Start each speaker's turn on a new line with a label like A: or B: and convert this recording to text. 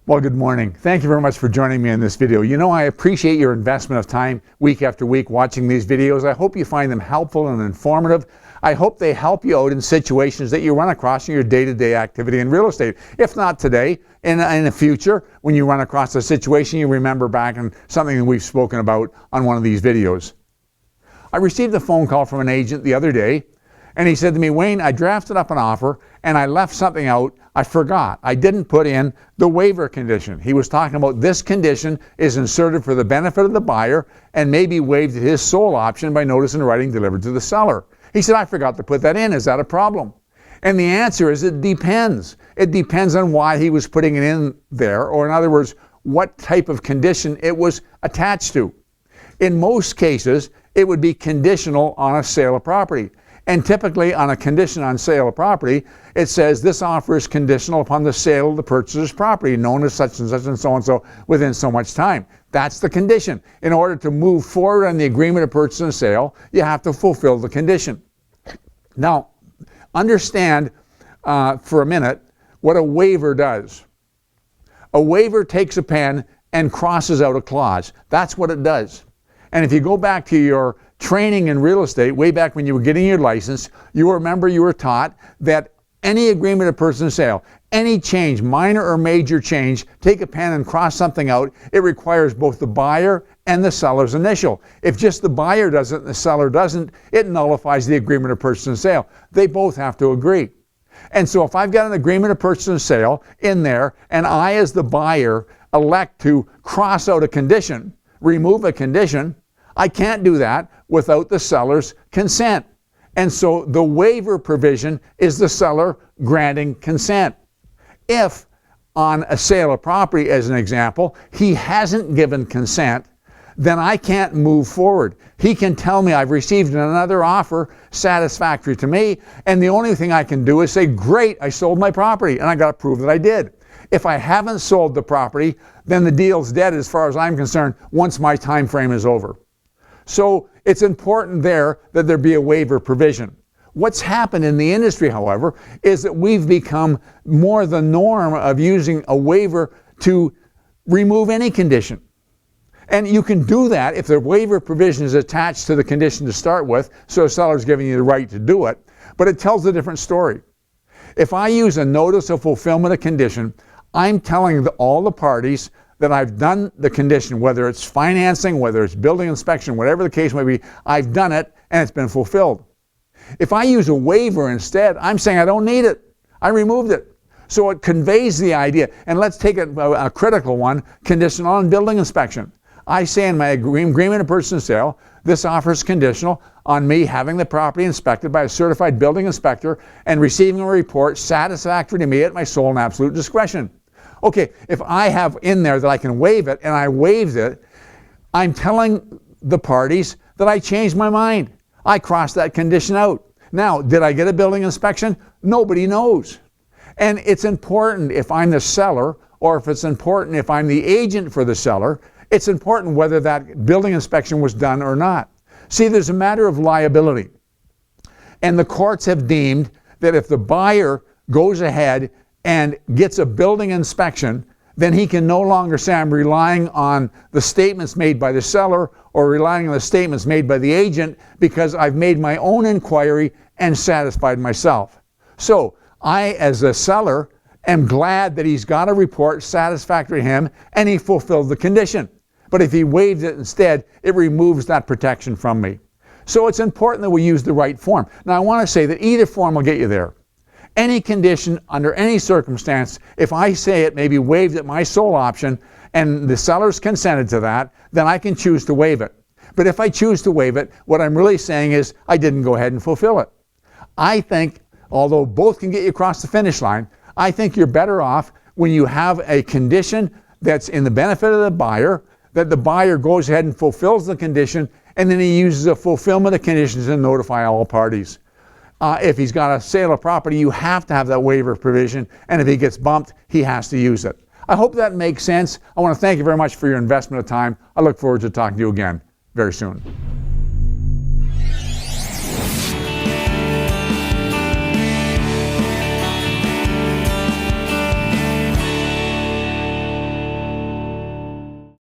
A: Well, good morning. Thank you very much for joining me in this video. You know, I appreciate your investment of time week after week watching these videos. I hope you find them helpful and informative. I hope they help you out in situations that you run across in your day-to-day activity in real estate. If not today, in the future, when you run across a situation, you remember back on something that we've spoken about on one of these videos. I received a phone call from an agent the other day, and he said to me, Wayne, I drafted up an offer and I left something out. I forgot. I didn't put in the waiver condition. He was talking about this condition is inserted for the benefit of the buyer and may be waived at his sole option by notice in writing delivered to the seller. He said, I forgot to put that in. Is that a problem? And the answer is it depends. It depends on why he was putting it in there, or in other words, what type of condition it was attached to. In most cases, it would be conditional on a sale of property. And typically on a condition on sale of property, it says this offer is conditional upon the sale of the purchaser's property, known as such and so within so much time. That's the condition. In order to move forward on the agreement of purchase and sale, you have to fulfill the condition. Now, understand for a minute what a waiver does. A waiver takes a pen and crosses out a clause. That's what it does. And if you go back to your training in real estate, way back when you were getting your license, you remember you were taught that any agreement of purchase and sale, any change, minor or major change, take a pen and cross something out, it requires both the buyer and the seller's initial. If just the buyer does it and the seller doesn't, it nullifies the agreement of purchase and sale. They both have to agree. And so if I've got an agreement of purchase and sale in there, and I as the buyer elect to cross out a condition, remove a condition, I can't do that without the seller's consent. And so the waiver provision is the seller granting consent. If on a sale of property, as an example, he hasn't given consent, then I can't move forward. He can tell me I've received another offer satisfactory to me, and the only thing I can do is say, great, I sold my property, and I got to prove that I did. If I haven't sold the property, then the deal's dead as far as I'm concerned once my time frame is over. So it's important there that there be a waiver provision. What's happened in the industry, however, is that we've become more the norm of using a waiver to remove any condition. And you can do that if the waiver provision is attached to the condition to start with, so a seller's giving you the right to do it, but it tells a different story. If I use a notice of fulfillment of condition, I'm telling all the parties that I've done the condition, whether it's financing, whether it's building inspection, whatever the case may be, I've done it and it's been fulfilled. If I use a waiver instead, I'm saying I don't need it. I removed it. So it conveys the idea. And let's take a critical one, conditional on building inspection. I say in my agreement of purchase and sale, this offer is conditional on me having the property inspected by a certified building inspector and receiving a report satisfactory to me at my sole and absolute discretion. Okay, if I have in there that I can waive it and I waived it, I'm telling the parties that I changed my mind. I crossed that condition out. Now, did I get a building inspection? Nobody knows. And it's important if I'm the seller, or if it's important if I'm the agent for the seller, it's important whether that building inspection was done or not. See, there's a matter of liability. And the courts have deemed that if the buyer goes ahead and gets a building inspection, then he can no longer say I'm relying on the statements made by the seller or relying on the statements made by the agent because I've made my own inquiry and satisfied myself. So I, as a seller, am glad that he's got a report satisfactory to him and he fulfilled the condition. But if he waived it instead, it removes that protection from me. So it's important that we use the right form. Now I want to say that either form will get you there. Any condition, under any circumstance, if I say it may be waived at my sole option and the seller's consented to that, then I can choose to waive it. But if I choose to waive it, what I'm really saying is I didn't go ahead and fulfill it. I think, although both can get you across the finish line, I think you're better off when you have a condition that's in the benefit of the buyer, that the buyer goes ahead and fulfills the condition, and then he uses a fulfillment of conditions to notify all parties. If he's got a sale of property, you have to have that waiver provision, and if he gets bumped, he has to use it. I hope that makes sense. I want to thank you very much for your investment of time. I look forward to talking to you again very soon.